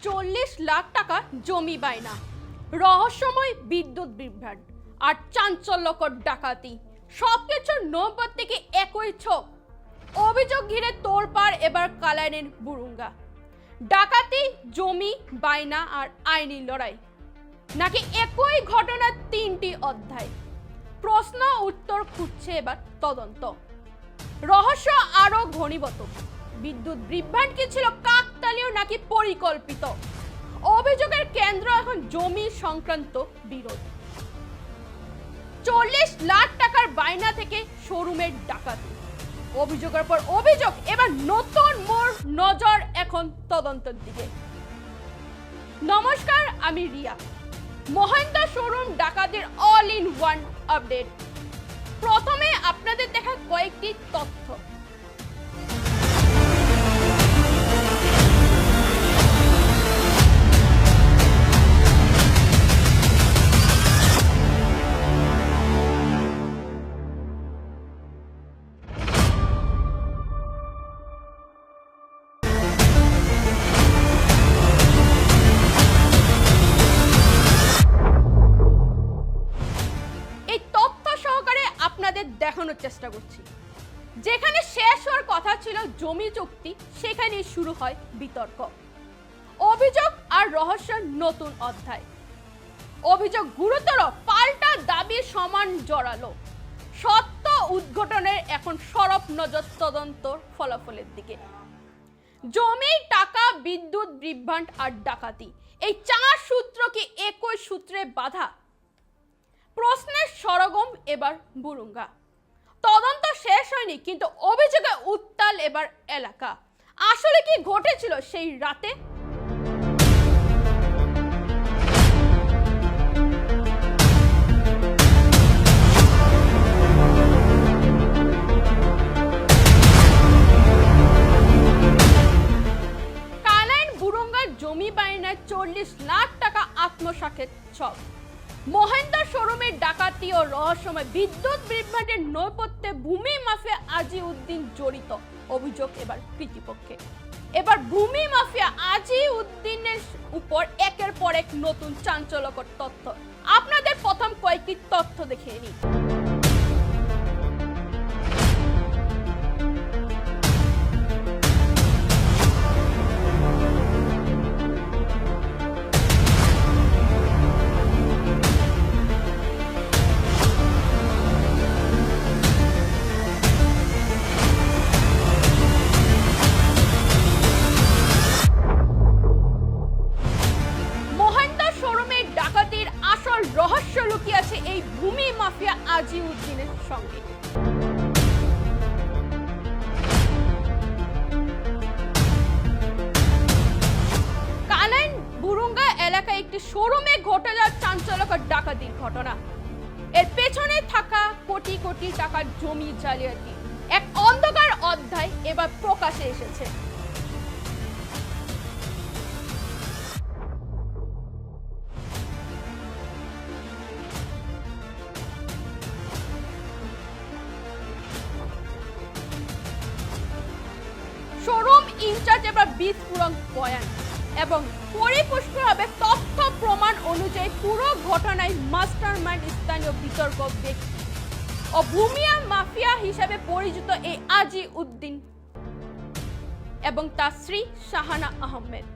40 লাখ টাকা জমি বায়না, রহস্যময় বিদ্যুৎ বিভ্রাট আর চাঞ্চল্যকর ডাকাতি, সবকিছুর নৌপথ থেকে একই ছক। অভিযোগ ঘিরে তোলপাড় এবার কালাইনের বুরুঙ্গা। ডাকাতি, জমি বায়না আর আইনি লড়াই, নাকি একই ঘটনার 3টি অধ্যায়? প্রশ্ন উত্তর খুঁজছে এবার তদন্ত। রহস্য আরো ঘনীভূত। বিদ্যুৎ বিভ্রাট কি ছিল কাকতালীয় নাকি পরিকল্পিত? অভিযোগের কেন্দ্র এখন জমি সংক্রান্ত বিরোধ। 40 লাখ টাকার বায়না থেকে শোরুমের ডাকাতি, অভিযোগের পর অভিযোগ, এবার নতুন মোড়, নজর এখন তদন্তের দিকে। নমস্কার, আমি রিয়া। মহেন্দ্র শোরুম ডাকাতির অল ইন ওয়ান আপডেট। প্রথমে আপনাদের দেখা কয়েকটি তথ্য। দেখানোর চেষ্টা করছি। যেখানে শেষ হওয়ার কথা ছিল জমি চুক্তি, সেখানেই শুরু হয় বিতর্ক। অভিযোগ আর রহস্যের নতুন অধ্যায়। অভিযোগ গুরুতর, পাল্টা দাবি সমান জোরালো। সত্য উদ্ঘাটনের এখন সরব নজর তদন্তর ফলাফলের দিকে। জমি, টাকা, বিদ্যুৎ বিভ্রাট আর ডাকাতি, এই 4 সূত্র কি একই সূত্রে বাঁধা? প্রশ্নের সরগম এবার বুরুঙ্গা। তদন্ত শেষ হয়নি, কিন্তু অভিযোগে উত্তাল এবার এলাকা। আসলে কি ঘটেছিল সেই রাতে? কালাইন বুরুঙ্গার জমি বায়নায় 40 লাখ টাকা আত্মসাতের ছক। মহেন্দ্র শোরুমের ডাকাতি ও রহস্যময় বিদ্যুৎ বিভ্রাটের নৈপথ্যে ভূমি মাফিয়া আজি উদ্দিন জড়িত। অভিযোগ এবার কৃতিপক্ষে। এবার ভূমি মাফিয়া আজি উদ্দিনের উপর একের পর এক নতুন চাঞ্চল্যকর তথ্য। আপনাদের প্রথম কয়েকটি তথ্য দেখিয়ে নিই। রহস্য লুকিয়ে আছে এই ভূমি মাফিয়া আজি উদ্দিনের সঙ্গে। কালাইন বুরুঙ্গা এলাকায় একটি শোরুমে ঘটে যাওয়া চাঞ্চল্যকর ডাকাতির ঘটনা। এর পেছনে থাকা কোটি কোটি টাকার জমি জালিয়াতি, এক অন্ধকার অধ্যায় এবার প্রকাশে এসেছে। শোরুম ইনচার্জ এবার বিস্ফোরক বয়ান এবং পরিপুষ্টভাবে তথ্য প্রমাণ অনুযায়ী পুরো ঘটনায় মাস্টারমাইন্ড স্থানীয় বিতর্ক ব্যক্তি ও ভূমিয়া মাফিয়া হিসেবে পরিচিত এই আজি উদ্দিন এবং তার স্ত্রী শাহানা আহমেদ।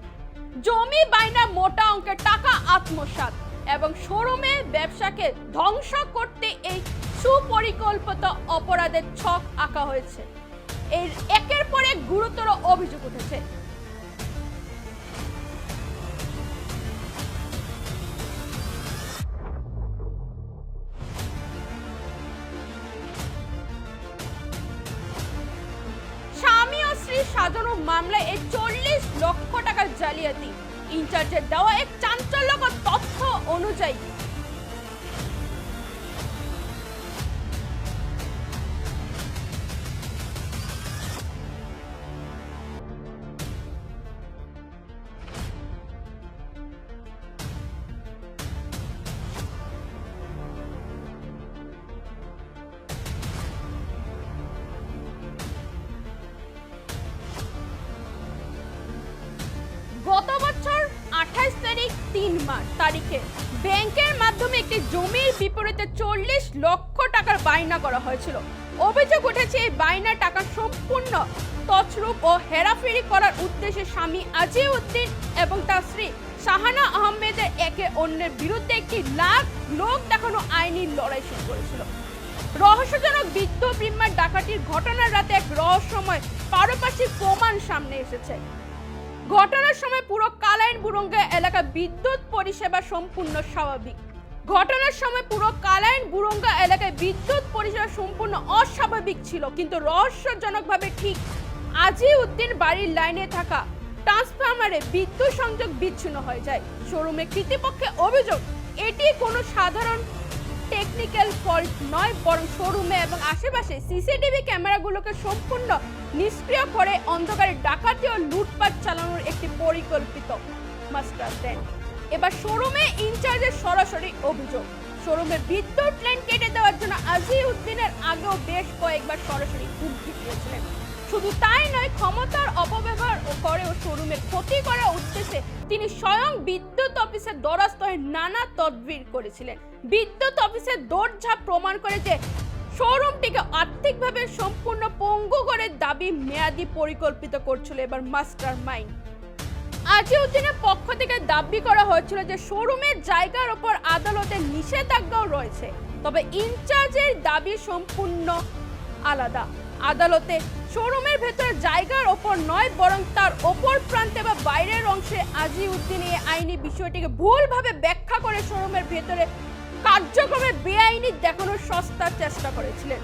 জমি বায়না, মোটা অঙ্কের টাকা আত্মসাৎ এবং শোরুমের ব্যবসাকে ধ্বংস করতে এই সুপরিকল্পিত অপরাধের ছক আঁকা হয়েছে। এর একের পর এক গুরুতর অভিযোগ উঠেছে। স্বামী ও স্ত্রী সাজানো মামলায় এই 40 লক্ষ টাকার জালিয়াতি। ইনচার্জের দেওয়া এক চাঞ্চল্যকর তথ্য অনুযায়ী গত বছর মার্চ তারিখে ব্যাংকের মাধ্যমে একটি জমির বিপরীতে 40 লক্ষ টাকার বায়না করা হয়েছিল। অভিযোগ উঠেছে এই বায়না টাকা সম্পূর্ণ তছরূপ ও হেরাফেরি করার উদ্দেশ্যে স্বামী আজিউদ্দিন এবং তার স্ত্রী শাহানা আহমেদের একে অন্যের বিরুদ্ধে একটি লোক দেখানো আইনি লড়াই শুরু করেছিল। রহস্যজনক বিদ্যুৎ বিমার ডাকাতির ঘটনার রাতে এক রহস্যময় পারিপার্শ্বিক প্রমাণ সামনে এসেছে। ঘটনার সময় পুরো কালাইন বুরঙ্গা এলাকা বিদ্যুৎ পরিষেবা সম্পূর্ণ স্বাভাবিক। ঘটনার সময় পুরো কালাইন বুরঙ্গা এলাকায় বিদ্যুৎ পরিষেবা সম্পূর্ণ অস্বাভাবিক ছিল, কিন্তু রহস্যজনকভাবে ঠিক আজিউদ্দিন বাড়ির লাইনে থাকা ট্রান্সফরমারে বিদ্যুৎ সংযোগ বিচ্ছিন্ন হয়ে যায়। শোরুমে কর্তৃপক্ষের অভিযোগ এটি কোনো সাধারণ টেকনিক্যাল ফল্ট নয়, বরং শোরুমে এবং আশেপাশে সিসিটিভি ক্যামেরাগুলোকে সম্পূর্ণ নিষ্ক্রিয় করে অন্ধকারে ডাকাতি ও লুটপাট চালানোর একটি পরিকল্পিত মাস্টার প্ল্যান। এবার শোরুমে ইনচার্জের সরাসরি অভিযোগ, শোরুমে বিদ্যুৎ লাইন কেটে দেওয়ার জন্য আজিউদ্দিনের আগেও বেশ কয়েকবার সরাসরি হুমকি দিয়েছিলেন। শুধু তাই নয়, ক্ষমতার অপব্যবহার করেও শোরুমের ক্ষতি করার উদ্দেশ্যে তিনি স্বয়ং বিদ্যুৎ অফিসের দ্বারস্থ হয়ে নানা তদবির করেছিলেন। বিদ্যুৎ অফিসের দৌড়ঝাঁপ প্রমাণ করে যে শোরুমটিকে আর্থিকভাবে সম্পূর্ণ পঙ্গু করে দাবি মেয়াদি পরিকল্পিত করছিল এবার মাস্টার মাইন্ড। আজিউদ্দিনের পক্ষ থেকে দাবি করা হয়েছিল যে শোরুমের জায়গার উপর আদালতের নিষেধাজ্ঞাও রয়েছে, তবে ইনচার্জের দাবি সম্পূর্ণ আলাদা। আদালতে শোরুমের ভেতরে জায়গার ওপর নয়, বরং তার ওপর প্রান্তে বা বাইরের অংশে আজিউদ্দিন এই আইনি বিষয়টিকে ভুলভাবে ব্যাখ্যা করে শোরুমের ভেতরে কার্যক্রমে বেআইনি দেখানোর সস্তার চেষ্টা করেছিলেন।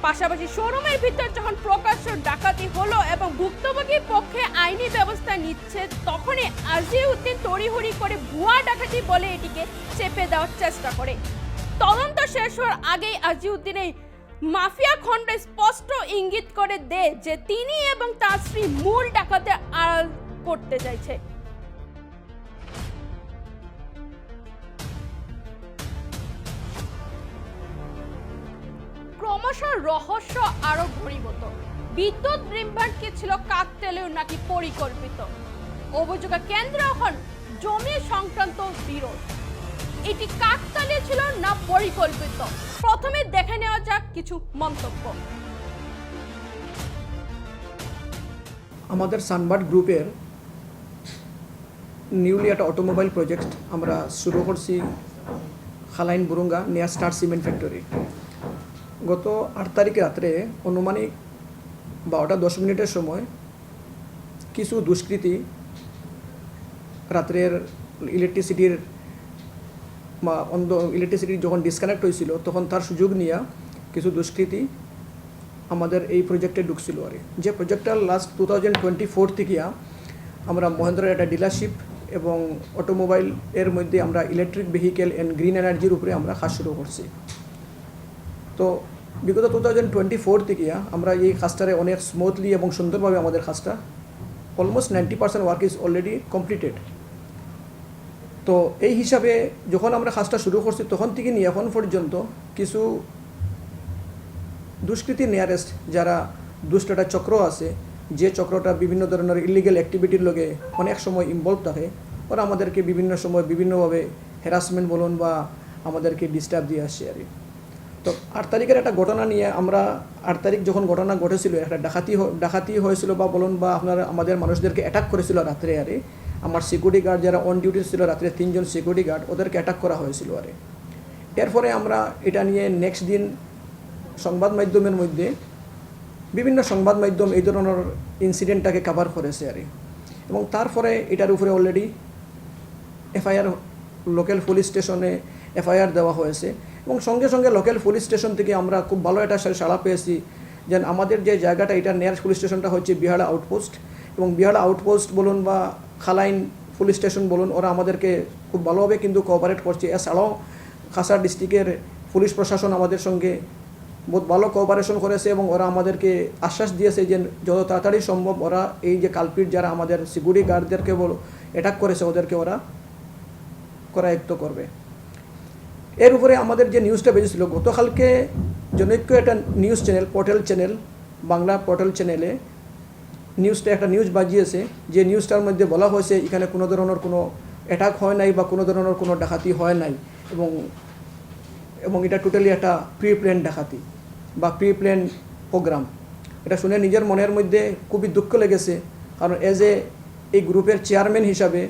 পাশাপাশি শোরুমের ভিতর যখন প্রকাশ্য ডাকাতি হলো এবং ভুক্তভোগীর পক্ষে আইনি ব্যবস্থা নিচ্ছে, তখনই আজিউদ্দিন তড়িঘড়ি করে ভুয়া ডাকাতি বলে এটিকে চেপে দেওয়ার চেষ্টা করে। তদন্ত শেষ হওয়ার আগেই আজিউদ্দিন এই মাফিয়া খণ্ড স্পষ্ট ইঙ্গিত করে দেয় যে তিনি এবং তার স্ত্রী মূল ডাকাতে আড়াল করতে চাইছে। ক্রমশ রহস্য আরো ঘনীভূত। বিদ্যুৎ বিভ্রাট কি ছিল কাকতালীয় নাকি পরিকল্পিত? অভিযোগের কেন্দ্র এখন জমি সংক্রান্ত বিরোধ। এটি কাকতালীয় ছিল না পরিকল্পিত? প্রথমে দেখে নেওয়া যাক কিছু মন্তব্য। আমাদের সানবার্ড গ্রুপের নিউলি একটা অটোমোবাইল প্রজেক্ট আমরা শুরু করছি Khalain Burunga near star cement factory. গত 8 তারিখে রাত্রে অনুমানিক 12:10 সময় কিছু দুষ্কৃতী রাত্রের ইলেকট্রিসিটির যখন ডিসকানেক্ট হয়েছিল তখন তার সুযোগ নিয়ে কিছু দুষ্কৃতী আমাদের এই প্রজেক্টে ঢুকছিল। আর যে প্রজেক্টটা লাস্ট 2024 থেকে আমরা মহেন্দ্রের একটা ডিলারশিপ এবং অটোমোবাইল এর মধ্যে আমরা ইলেকট্রিক ভেহিকেল অ্যান্ড গ্রিন এনার্জির উপরে আমরা কাজ শুরু করছি। তো বিগত 2024 থেকে আমরা এই কাজটারে অনেক স্মুথলি এবং সুন্দরভাবে আমাদের কাজটা almost 90% work is already completed. তো এই হিসাবে যখন আমরা কাজটা শুরু করছি তখন থেকে নিয়ে এখন পর্যন্ত কিছু দুষ্কৃতি নিয়ারেস্ট যারা দুষ্টাটা চক্র আছে, যে চক্রটা বিভিন্ন ধরনের ইলিগাল অ্যাক্টিভিটির লগে অনেক সময় ইনভলভ থাকে, ওরা আমাদেরকে বিভিন্ন সময় বিভিন্নভাবে হ্যারাসমেন্ট বলুন বা আমাদেরকে ডিস্টার্ব দিয়ে আসছে। আর তো 8 তারিখের একটা ঘটনা নিয়ে আমরা 8 তারিখ যখন ঘটনা ঘটেছিল একটা ডাকাতি হয়েছিল বা বলুন বা আমাদের মানুষদেরকে অ্যাটাক করেছিল রাত্রে। আরে আমার সিকিউরিটি গার্ড যারা অন ডিউটি ছিল রাত্রে 3 জন সিকিউরিটি গার্ড, ওদেরকে অ্যাটাক করা হয়েছিল। আরে এরপরে আমরা এটা নিয়ে নেক্সট দিন সংবাদ মাধ্যমের মধ্যে বিভিন্ন সংবাদ মাধ্যম এই ধরনের ইনসিডেন্টটাকে কভার করেছে। আর এবং তারপরে এটার উপরে অলরেডি এফআইআর লোকাল পুলিশ স্টেশনে এফআইআর দেওয়া হয়েছে এবং সঙ্গে সঙ্গে লোকাল পুলিশ স্টেশন থেকে আমরা খুব ভালো একটা সাড়া পেয়েছি যে আমাদের যে জায়গাটা এটা নিয়ার পুলিশ স্টেশনটা হচ্ছে বিহাড়া আউটপোস্ট, এবং বিহাড়া আউটপোস্ট বলুন বা খালাইন পুলিশ স্টেশন বলুন, ওরা আমাদেরকে খুব ভালোভাবে কিন্তু কোঅপারেট করছে। এছাড়াও খাসা ডিস্ট্রিক্টের পুলিশ প্রশাসন আমাদের সঙ্গে বহুত ভালো কোঅপারেশন করেছে এবং ওরা আমাদেরকে আশ্বাস দিয়েছে যে যত তাড়াতাড়ি সম্ভব ওরা এই যে কালপিট যারা আমাদের সিকিউরিটি গার্ডদেরকে অ্যাটাক করেছে ওদেরকে ওরা করায়ত্ত করবে। এর উপরে আমাদের যে নিউজটা বেরিয়েছিল গতকালকে জনৈক্য একটা news channel portal channel Bangla portal চ্যানেলে নিউজটা একটা নিউজ বাজিয়েছে, যে নিউজটার মধ্যে বলা হয়েছে এখানে কোনো ধরনের কোনো অ্যাটাক হয় নাই বা কোনো ধরনের কোনো ডাকাতি হয় নাই, এবং এবং এটা টোটালি একটা প্রি প্ল্যান ডাকাতি বা প্রি প্ল্যান প্রোগ্রাম। এটা শুনে নিজের মনের মধ্যে খুবই দুঃখ লেগেছে, কারণ এই গ্রুপের চেয়ারম্যান হিসাবে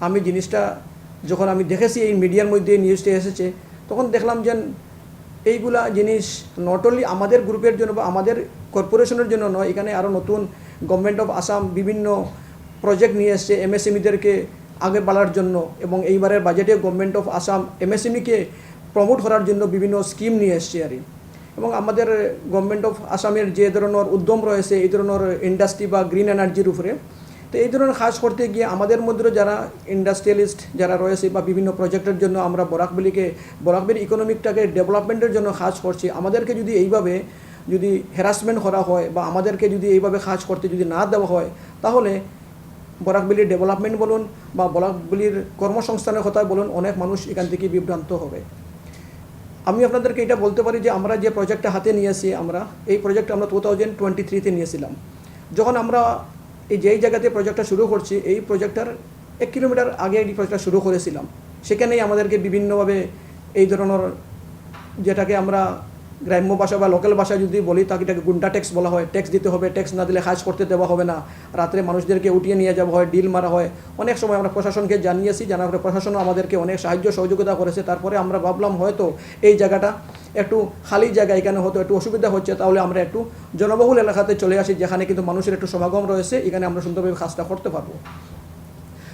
আমি জিনিসটা যখন আমি দেখেছি এই মিডিয়ার মধ্যে নিউজটা এসেছে, তখন দেখলাম যে এইগুলা জিনিস নট অনলি আমাদের গ্রুপের জন্য বা আমাদের কর্পোরেশনের জন্য নয়, এখানে আরও নতুন গভর্নমেন্ট অফ আসাম বিভিন্ন প্রজেক্ট নিয়ে এসছে এমএসএমইদেরকে আগে বাড়ার জন্য, এবং এইবারের বাজেটে গভর্নমেন্ট অফ আসাম এমএসএমইকে প্রমোট করার জন্য বিভিন্ন স্কিম নিয়ে এসছে আর কি। এবং আমাদের গভর্নমেন্ট অফ আসামের যে ধরনের উদ্যম রয়েছে এই ধরনের ইন্ডাস্ট্রি বা গ্রিন এনার্জির উপরে, তো এই ধরনের কাজ করতে গিয়ে আমাদের মধ্যে যারা ইন্ডাস্ট্রিয়ালিস্ট যারা রয়েছে বা বিভিন্ন প্রজেক্টের জন্য আমরা বরাকবেলি ইকোনমিকটাকে ডেভেলপমেন্টের জন্য কাজ করছি, আমাদেরকে যদি এইভাবে যদি হ্যারাসমেন্ট করা হয় বা আমাদেরকে যদি এইভাবে কাজ করতে যদি না দেওয়া হয়, তাহলে বরাকবেলির ডেভেলপমেন্ট বলুন বা বরাকবেলির কর্মসংস্থানের কথা বলুন, অনেক মানুষ এখান থেকে বিভ্রান্ত হবে। আমি আপনাদেরকে এটা বলতে পারি যে আমরা যে প্রজেক্টটা হাতে নিয়েছি, এই প্রজেক্টটা আমরা 2023-তে নিয়েছিলাম। যখন আমরা যেই জায়গাতে প্রজেক্টটা শুরু করছি, এই প্রজেক্টটার 1 কিলোমিটার আগে এই প্রজেক্টটা শুরু করেছিলাম। সেখানেই আমাদেরকে বিভিন্নভাবে এই ধরনের, যেটাকে আমরা গ্রাম্য ভাষা বা লোকাল ভাষা যদি বলি তাকে এটাকে গুন্ডা ট্যাক্স বলা হয়। ট্যাক্স দিতে হবে, ট্যাক্স না দিলে কাজ করতে দেওয়া হবে না, রাত্রে মানুষদেরকে উঠিয়ে নিয়ে যাওয়া হয়, ডিল মারা হয়। অনেক সময় আমরা প্রশাসনকে জানিয়েছি, জানার পরে প্রশাসনও আমাদেরকে অনেক সাহায্য সহযোগিতা করেছে। তারপরে আমরা ভাবলাম হয়তো এই জায়গাটা একটু খালি জায়গা, এখানে হয়তো একটু অসুবিধা হচ্ছে, তাহলে আমরা একটু জনবহুল এলাকাতে চলে আসি, যেখানে কিন্তু মানুষের একটু সমাগম রয়েছে, এখানে আমরা সুন্দরভাবে কাজটা করতে পারবো।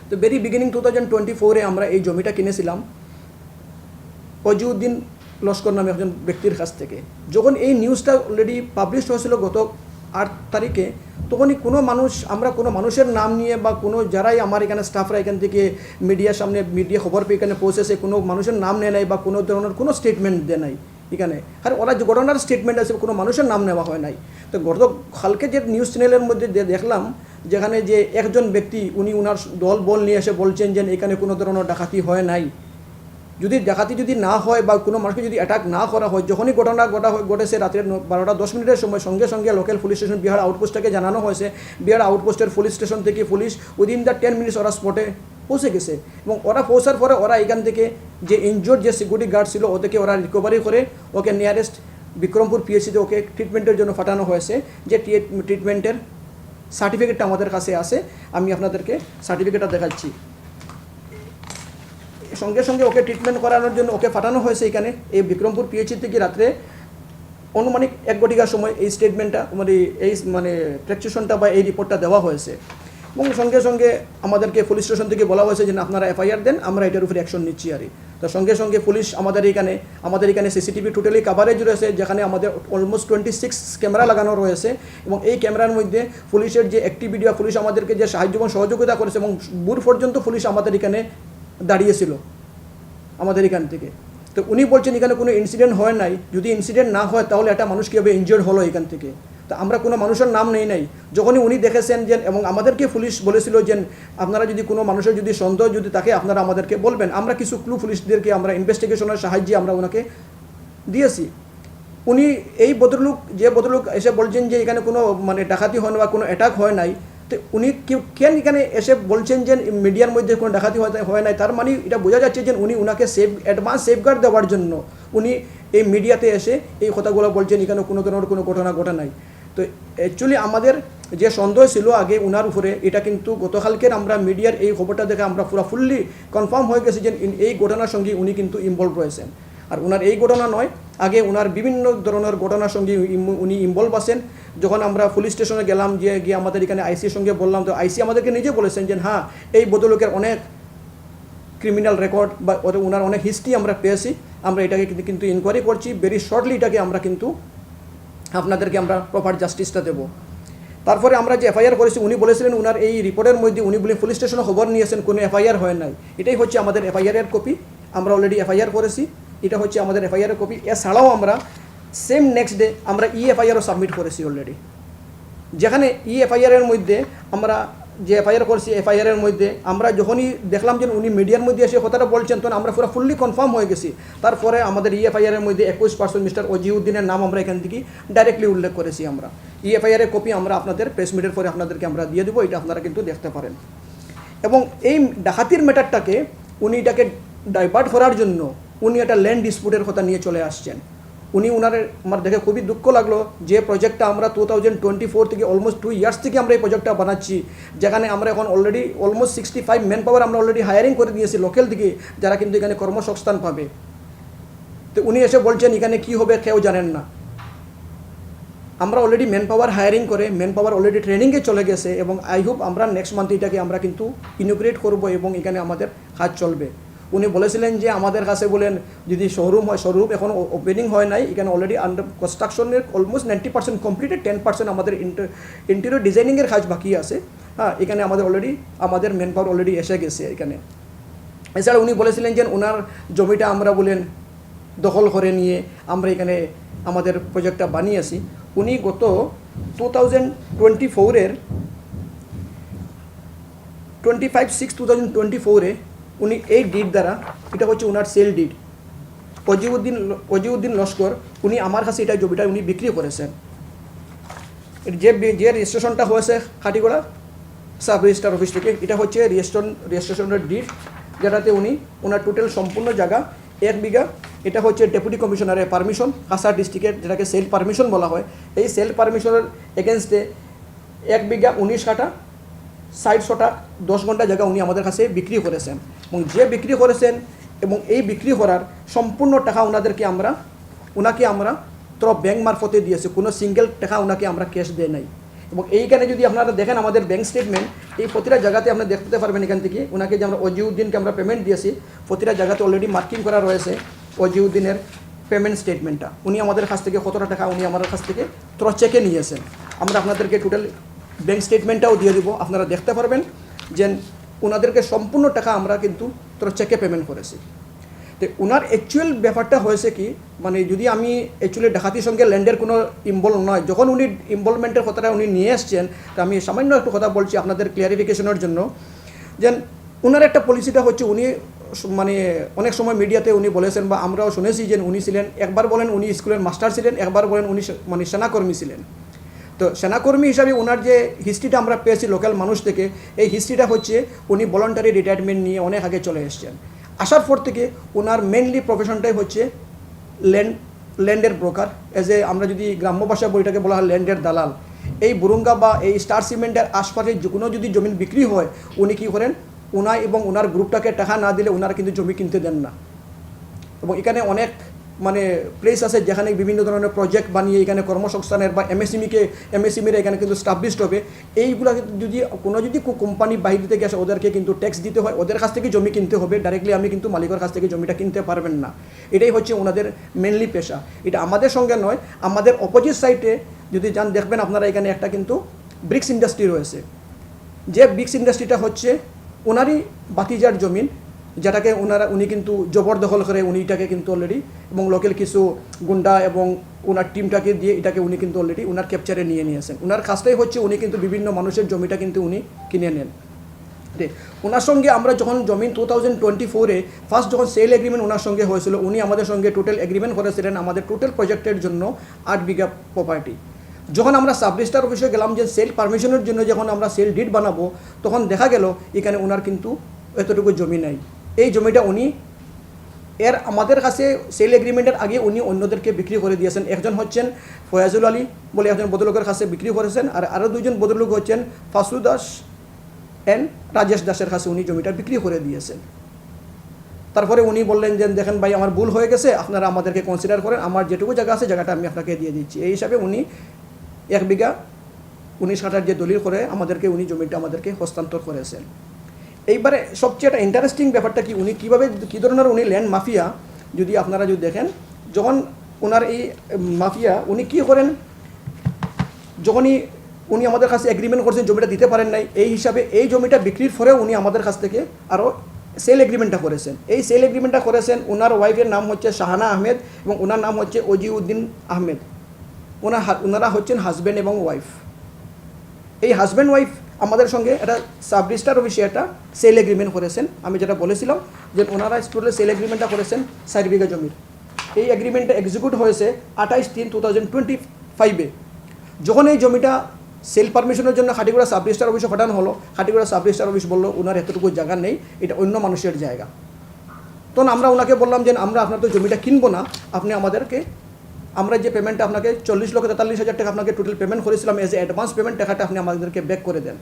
তো ভেরি বিগিনিং 2024-এ আমরা এই জমিটা কিনেছিলাম অজিউদ্দিন লস্কর নামে একজন ব্যক্তির কাছ থেকে। যখন এই নিউজটা অলরেডি পাবলিশ হয়েছিল গত 8 তারিখে, তখনই আমরা কোনো মানুষের নাম নিয়ে বা কোনো যারাই আমার এখানে স্টাফরা এখান থেকে মিডিয়ার সামনে মিডিয়া খবর পেয়ে এখানে পৌঁছেছে, কোনো মানুষের নাম নেয় নাই বা কোনো ধরনের কোনো স্টেটমেন্ট দেয় নাই এখানে। আর ওরা যে ঘটনার স্টেটমেন্ট আছে, কোনো মানুষের নাম নেওয়া হয় নাই। তো কালকে যে নিউজ চ্যানেলের মধ্যে দেখলাম, যেখানে যে একজন ব্যক্তি উনার বল নিয়ে এসে বলছেন যে এখানে কোনো ধরনের ডাকাতি হয় নাই। যদি ডাকাতি যদি না হয় বা কোনো মানুষকে যদি অ্যাটাক না করা হয়, যখনই ঘটনা ঘটেছে রাত্রে 12:10 সময়, সঙ্গে সঙ্গে লোকাল পুলিশ স্টেশন বিহার আউটপোস্টটাকে জানানো হয়েছে। বিহার আউটপোস্টের পুলিশ স্টেশন থেকে পুলিশ উইদিন দ্য 10 মিনিটস ওরা স্পটে পৌঁছে গেছে, এবং ওরা পৌঁছার পরে ওরা এখান থেকে যে ইনজোর্ড যে সিকিউরিটি গার্ড ছিল ওদেরকে ওরা রিকভারি করে ওকে নিয়ারেস্ট বিক্রমপুর পিএইচসিতে ওকে ট্রিটমেন্টের জন্য পাঠানো হয়েছে। যে ট্রিটমেন্টের সার্টিফিকেটটা আমাদের কাছে আছে, আমি আপনাদেরকে সার্টিফিকেটটা দেখাচ্ছি। সঙ্গে সঙ্গে ওকে ট্রিটমেন্ট করানোর জন্য ওকে পাঠানো হয়েছে এখানে এই বিক্রমপুর পিএইচসি থেকে। রাত্রে অনুমানিক 1 ঘটিকার সময় এই স্টেটমেন্টটা প্রেসক্রিপশনটা বা এই রিপোর্টটা দেওয়া হয়েছে, এবং সঙ্গে সঙ্গে আমাদেরকে পুলিশ স্টেশন থেকে বলা হয়েছে যে আপনারা এফআইআর দেন, আমরা এটার উপরে অ্যাকশন নিচ্ছি। আর তো সঙ্গে সঙ্গে পুলিশ আমাদের এখানে সিসিটিভি টোটালি কাভারেজ রয়েছে, যেখানে আমাদের অলমোস্ট 26 ক্যামেরা লাগানো রয়েছে, এবং এই ক্যামেরার মধ্যে পুলিশের যে অ্যাক্টিভিটি বা পুলিশ আমাদেরকে যে সাহায্য এবং সহযোগিতা করেছে, এবং দূর পর্যন্ত পুলিশ আমাদের এখানে দাঁড়িয়েছিল আমাদের এখান থেকে। তো উনি বলছেন এখানে কোনো ইনসিডেন্ট হয় নাই। যদি ইনসিডেন্ট না হয় তাহলে একটা মানুষ কীভাবে ইনজিওর্ড হলো এখান থেকে? তো আমরা কোনো মানুষের নাম নেই নাই। যখনই উনি দেখেছেন যে, এবং আমাদেরকে পুলিশ বলেছিল যে আপনারা যদি কোনো মানুষের যদি সন্দেহ যদি থাকে আপনারা আমাদেরকে বলবেন, আমরা কিছু ক্লু পুলিশদেরকে আমরা ইনভেস্টিগেশনের সাহায্যে আমরা ওনাকে দিয়েছি। উনি এই যে ভদ্রলোক এসে বলছেন যে এখানে কোনো ডাকাতি হয় না বা কোনো অ্যাটাক হয় নাই, তো উনি কেন এখানে এসে বলছেন যে মিডিয়ার মধ্যে কোনো ডাকাতি হয় নাই? তার মানে এটা বোঝা যাচ্ছে যে উনি ওনাকে অ্যাডভান্স সেফগার্ড দেওয়ার জন্য উনি এই মিডিয়াতে এসে এই কথাগুলো বলছেন এখানে কোনো ধরনের কোনো ঘটনা ঘটে নাই। তো অ্যাকচুয়ালি আমাদের যে সন্দেহ ছিল আগে উনার উপরে, এটা কিন্তু গতকালকের আমরা মিডিয়ার এই খবরটা দেখে আমরা পুরো ফুললি কনফার্ম হয়ে গেছি যে এই ঘটনার সঙ্গে উনি কিন্তু ইনভলভ রয়েছেন। আর ওনার এই ঘটনা নয়, আগে ওনার বিভিন্ন ধরনের ঘটনার সঙ্গে উনি ইনভলভ আছেন। যখন আমরা পুলিশ স্টেশনে গেলাম, গিয়ে আমাদের এখানে আইসির সঙ্গে বললাম, তো আইসি আমাদেরকে নিজে বলেছেন যে হ্যাঁ এই ভদ্রলোকের অনেক ক্রিমিনাল রেকর্ড বা ওনার অনেক হিস্ট্রি আমরা পেয়েছি, আমরা এটাকে কিন্তু ইনকোয়ারি করছি, ভেরি শর্টলি এটাকে আমরা কিন্তু আপনাদেরকে আমরা প্রপার জাস্টিসটা দেবো। তারপরে আমরা যে এফআইআর করেছি, উনি বলেছিলেন ওনার এই রিপোর্টের মধ্যে উনি বলে পুলিশ স্টেশনে খবর নিয়েছেন কোনো এফআইআর হয় নাই। এটাই হচ্ছে আমাদের এফআইআরের কপি, আমরা অলরেডি এফআইআর করেছি, এটা হচ্ছে আমাদের এফআইআরের কপি। এছাড়াও আমরা সেম নেক্সট ডে আমরা এফআইআরও সাবমিট করেছি অলরেডি, যেখানে এফআইআরের মধ্যে আমরা যে এফআইআর করছি, এফআইআরের মধ্যে আমরা যখনই দেখলাম যে উনি মিডিয়ার মধ্যে এসে কথাটা বলছেন, তখন আমরা পুরো ফুললি কনফার্ম হয়ে গেছি। তারপরে আমাদের এফআইআরের মধ্যে 21% মিস্টার অজিউদ্দিনের নাম আমরা এখান থেকে ডাইরেক্টলি উল্লেখ করেছি। আমরা এফআইআরের কপি আমরা আপনাদের প্রেস মিটের পরে আপনাদেরকে আমরা দিয়ে দেবো, এটা আপনারা কিন্তু দেখতে পারেন। এবং এই ডাকাতির ম্যাটারটাকে উনি এটাকে ডাইভার্ট করার জন্য উনি একটা ল্যান্ড ডিসপুটের কথা নিয়ে চলে আসছেন। উনি আমার দেখে খুবই দুঃখ লাগলো যে প্রজেক্টটা আমরা 2024 থেকে অলমোস্ট 2 ইয়ার্স থেকে আমরা এই প্রজেক্টটা বানাচ্ছি, যেখানে আমরা এখন অলরেডি অলমোস্ট 65 ম্যান পাওয়ার আমরা অলরেডি হায়ারিং করে দিয়েছি লোকাল থেকে, যারা কিন্তু এখানে কর্মসংস্থান পাবে। তো উনি এসে বলছেন এখানে কি হবে কেউ জানেন না। আমরা অলরেডি ম্যান পাওয়ার হায়ারিং করে ম্যান পাওয়ার অলরেডি ট্রেনিংয়ে চলে গেছে এবং আই হোপ আমরা নেক্সট মান্থ এটাকে আমরা কিন্তু ইনোগ্রেট করব এবং এখানে আমাদের কাজ চলবে। উনি বলেছিলেন যে আমাদের কাছে বলেন যদি শোরুম হয়, শোরুম এখন ওপেনিং হয় নাই, এখানে অলরেডি আন্ডার কনস্ট্রাকশনের অলমোস্ট 90% কমপ্লিটেড, 10% আমাদের ইন্টেরিয়র ডিজাইনিংয়ের কাজ বাকি আছে। হ্যাঁ, এখানে আমাদের অলরেডি আমাদের ম্যান পাওয়ার অলরেডি এসে গেছে এখানে। এছাড়া উনি বলেছিলেন যে ওনার জমিটা আমরা বলেন দখল করে নিয়ে আমরা এখানে আমাদের প্রজেক্টটা বানিয়েছি। উনি গত 2024-এর 25/6/2024 উনি এই ডিড দ্বারা, এটা হচ্ছে ওনার সেল ডিড, অজিউদ্দিন লস্কর, উনি আমার কাছে এটা জমিটা উনি বিক্রি করেছেন। যে রেজিস্ট্রেশনটা হয়েছে খাটিগড়া সাব রেজিস্ট্রার অফিস থেকে, এটা হচ্ছে রেজিস্ট্রেশনের ডিড, যেটাতে উনি ওনার টোটাল সম্পূর্ণ জায়গা 1 বিঘা, এটা হচ্ছে ডেপুটি কমিশনারের পারমিশন কাছাড় ডিস্ট্রিক্টের, যেটাকে সেল পারমিশন বলা হয়। এই সেল পারমিশনের এগেনস্টে 1 বিঘা 19 কাঠা 60 শতক 10 ঘন্টা জায়গা উনি আমাদের কাছে বিক্রি করেছেন। এবং যে বিক্রি করেছেন এবং এই বিক্রি করার সম্পূর্ণ টাকা ওনাকে আমরা ব্যাংক মারফতে দিয়েছি, কোনো সিঙ্গেল টাকা ওনাকে আমরা ক্যাশ দেয় নাই। এবং এইখানে যদি আপনারা দেখেন আমাদের ব্যাংক স্টেটমেন্ট, এই প্রতিটা জায়গাতে আপনারা দেখতে পারবেন এখান থেকে ওনাকে যে আমরা অজিউদ্দিনকে আমরা পেমেন্ট দিয়েছি, প্রতিটা জায়গাতে অলরেডি মার্কিং করা রয়েছে অজিউদ্দিনের পেমেন্ট স্টেটমেন্টটা। উনি আমাদের কাছ থেকে কতটা টাকা উনি আমাদের কাছ থেকে চেকে নিয়েছেন। আমরা আপনাদেরকে টোটাল ব্যাংক স্টেটমেন্টটাও দিয়ে দিব, আপনারা দেখতে পারবেন যে ওনাদেরকে সম্পূর্ণ টাকা আমরা কিন্তু চেকে পেমেন্ট করেছি। তো ওনার অ্যাকচুয়াল ব্যাপারটা হয়েছে কি, মানে যদি আমি অ্যাকচুয়ালি ডাকাতির সঙ্গে ল্যান্ডের কোনো ইনভলভ নয়, যখন উনি ইনভলভমেন্টের কথাটা উনি নিয়ে এসছেন, তো আমি সামান্য একটু কথা বলছি আপনাদের ক্লিয়ারিফিকেশনের জন্য। যে ওনার একটা পলিসিটা হচ্ছে উনি মানে অনেক সময় মিডিয়াতে উনি বলেছেন বা আমরাও শুনেছি যে উনি ছিলেন, একবার বলেন উনি স্কুলের মাস্টার ছিলেন, একবার বলেন উনি মানে সেনাকর্মী ছিলেন। তো সেনাকর্মী হিসাবে ওনার যে হিস্ট্রিটা আমরা পেয়েছি লোকাল মানুষ থেকে, এই হিস্ট্রিটা হচ্ছে উনি ভলান্টারি রিটায়ারমেন্ট নিয়ে অনেক আগে চলে এসছেন। আসার পর থেকে ওনার মেনলি প্রফেশনটাই হচ্ছে ল্যান্ডের ব্রোকার, আমরা যদি গ্রাম্য ভাষা বইটাকে বলা হয় ল্যান্ডের দালাল। এই বুরুঙ্গা বা এই স্টার সিমেন্টের আশপাশে যে কোনো যদি জমি বিক্রি হয়, উনি কী করেন, ওনার এবং ওনার গ্রুপটাকে টাকা না দিলে ওনারা কিন্তু জমি কিনতে দেন না। এবং এখানে অনেক মানে প্লেস আছে যেখানে বিভিন্ন ধরনের প্রজেক্ট বানিয়ে এখানে কর্মসংস্থানের বা এমএসএমইরা এখানে কিন্তু স্টাবলিশড হবে। এইগুলো যদি কোম্পানি বাইরে থেকে আসে ওদেরকে কিন্তু ট্যাক্স দিতে হয়, ওদের কাছ থেকে জমি কিনতে হবে, ডাইরেক্টলি আমি কিন্তু মালিকের কাছ থেকে জমিটা কিনতে পারবেন না। এটাই হচ্ছে ওনাদের মেনলি পেশা। এটা আমাদের সঙ্গে নয়, আমাদের অপোজিট সাইডে যদি যান দেখবেন আপনারা এখানে একটা কিন্তু ব্রিক্স ইন্ডাস্ট্রি রয়েছে। যে ব্রিক্স ইন্ডাস্ট্রিটা হচ্ছে ওনারই বাতিজার জমিন, যেটাকে উনি কিন্তু জবরদখল করে উনি এটাকে কিন্তু অলরেডি এবং লোকাল কিছু গুন্ডা এবং ওনার টিমটাকে দিয়ে এটাকে উনি কিন্তু অলরেডি ওনার ক্যাপচারে নিয়ে নিয়েছেন। ওনার কাজটাই হচ্ছে উনি কিন্তু বিভিন্ন মানুষের জমিটা কিন্তু উনি কিনে নেন। ওনার সঙ্গে আমরা যখন জমিন 2024-এ ফার্স্ট যখন সেল এগ্রিমেন্ট ওনার সঙ্গে হয়েছিল, উনি আমাদের সঙ্গে টোটাল এগ্রিমেন্ট করেছিলেন আমাদের টোটাল প্রজেক্টের জন্য 8 বিঘা প্রপার্টি। যখন আমরা সাব রেজিস্ট্রার অফিসে গেলাম যে সেল পারমিশনের জন্য যখন আমরা সেল ডিড বানাবো, তখন দেখা গেল এখানে ওনার কিন্তু এতটুকু জমি নাই। এই জমিটা উনি আমাদের কাছে সেল এগ্রিমেন্টের আগে উনি অন্যদেরকে বিক্রি করে দিয়েছেন। একজন হচ্ছেন ফয়াজুল আলী বলে একজন ভদ্রলোকের কাছে বিক্রি করেছেন, আর আরও দুজন ভদ্রলোক হচ্ছেন ফাসু দাস অ্যান্ড রাজেশ দাসের কাছে উনি জমিটা বিক্রি করে দিয়েছেন। তারপরে উনি বললেন যে দেখেন ভাই আমার ভুল হয়ে গেছে, আপনারা আমাদেরকে কনসিডার করেন, আমার যেটুকু জায়গা আছে জায়গাটা আমি আপনাকে দিয়ে দিচ্ছি। এই হিসাবে উনি 1 বিঘা 19 কাঠার যে দলিল করে আমাদেরকে উনি জমিটা আমাদেরকে হস্তান্তর করেছেন। এইবারে সবচেয়ে একটা ইন্টারেস্টিং ব্যাপারটা কি, উনি কী ধরনের উনি ল্যান্ড মাফিয়া, যদি আপনারা যদি দেখেন, যখন ওনার এই মাফিয়া উনি কী করেন, যখনই উনি আমাদের কাছে এগ্রিমেন্ট করছেন জমিটা দিতে পারেন নাই, এই হিসাবে এই জমিটা বিক্রির পরেও উনি আমাদের কাছ থেকে আরও সেল এগ্রিমেন্টটা করেছেন। এই সেল এগ্রিমেন্টটা করেছেন, ওনার ওয়াইফের নাম হচ্ছে শাহানা আহমেদ এবং ওনার নাম হচ্ছে অজিউদ্দিন আহমেদ। ওনারা হচ্ছেন হাজব্যান্ড এবং ওয়াইফ। এই হাজব্যান্ড ওয়াইফ আমাদের সঙ্গে একটা সাব রেজিস্ট্রার অফিসে একটা সেল এগ্রিমেন্ট করেছেন। আমি যেটা বলেছিলাম যে ওনারা টোটাল সেল এগ্রিমেন্টটা করেছেন 4 বিঘা জমির। এই এগ্রিমেন্টটা এক্সিকিউট হয়েছে 28/3/2025-এ। যখন এই জমিটা সেল পারমিশনের জন্য খাটিগুড়া সাব রেজিস্ট্রার অফিসে পাঠানো হলো, খাটিগুড়া সাব রেজিস্ট্রার অফিস বললো ওনার এতটুকু জায়গা নেই, এটা অন্য মানুষের জায়গা। তখন আমরা ওনাকে বললাম যে আমরা আপনার তো জমিটা কিনবো না, আপনি আমাদেরকে, আমরা যে পেমেন্টটা আপনাকে 40,43,000 টাকা আপনাকে টোটাল পেমেন্ট করেছিলাম এজ এ অ্যাডভান্স পেমেন্ট, টাকাটা আপনি আমাদেরকে ব্যাক করে দেন।